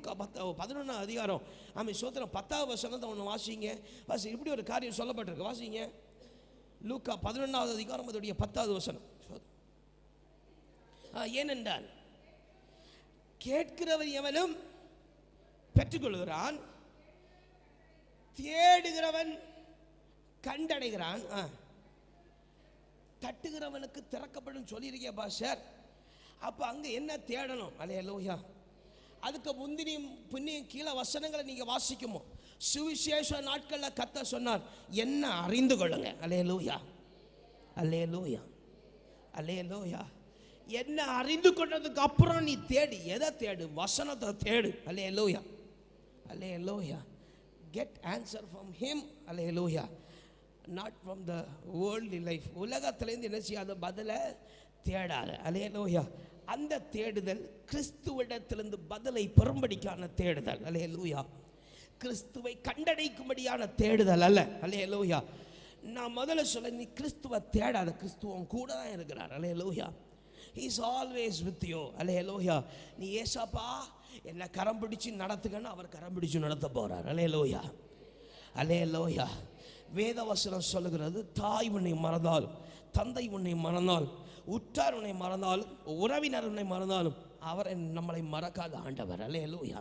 லூக்கா 11 அதிகாரம் சோத்திரம் 10வது வசனத்தை ஒன்று வாசிங்க. இப்படி ஒரு காரியம் சொல்லப்பட்டிருக்கு, வாசிங்க. லூக்கா 11வது அதிகாரம் அதோடைய 10வது வசனம். ஏனென்றால் கேட்கிறவர் எவனும் பெற்றுக்கொள்கிறான், தேடுகிறவன் கண்டடைகிறான், தட்டுகிறவனுக்கு திறக்கப்படும் சொல்லியிருக்கே பாஸ்டர். அப்போ அங்கே என்ன தேடணும்? அல்லேலூயா. அதுக்கு முந்தினியும் பின்னியும் கீழே வசனங்களை நீங்கள் வாசிக்குமோ, சுவிசேஷ நாட்களில் கர்த்தர் சொன்னார், என்ன அறிந்து கொள்ளுங்க. அல்லேலூயா, அல்லேலூயா, அல்லேலூயா. என்ன அறிந்து கொண்டதுக்கு அப்புறம் நீ தேடு. எதை தேடு? வசனத்தை தேடு. Hallelujah, hallelujah. Get answer from him. Hallelujah. Not from the worldly life. உலகத்திலேருந்து என்ன செய்யாத பதிலை தேடாத. அல்லேலூயா. அந்த தேடுதல் கிறிஸ்துவிடத்திலிருந்து பதிலை பெறும்படிக்கான தேடுதல். அல்லேலூயா. கிறிஸ்துவை கண்டடைக்கும்படியான தேடுதல் அல்ல. அல்லேலூயா. நான் முதல்ல சொல்ல, நீ கிறிஸ்துவை தேடாத. கிறிஸ்துவன் கூட தான் இருக்கிறார். அல்லேலூயா. He is always with you. அல்லேலூயா. நீ ஏசப்பா என்ன கரம் பிடிச்சு நடத்துகன்னு அவர் கரம் பிடிச்சு நடத்த போறார். அல்லேலூயா, அல்லேலூயா. வேதவசனம் சொல்லுகிறது, தாய் உன்னை மறந்தாலும், தந்தை உன்னை மறந்தாலும், உற்றார் உன்னை மறந்தாலும், உறவினர் உன்னை மறந்தாலும், அவர் நம்மளை மறக்காத ஆண்டவர். அல்லேலூயா.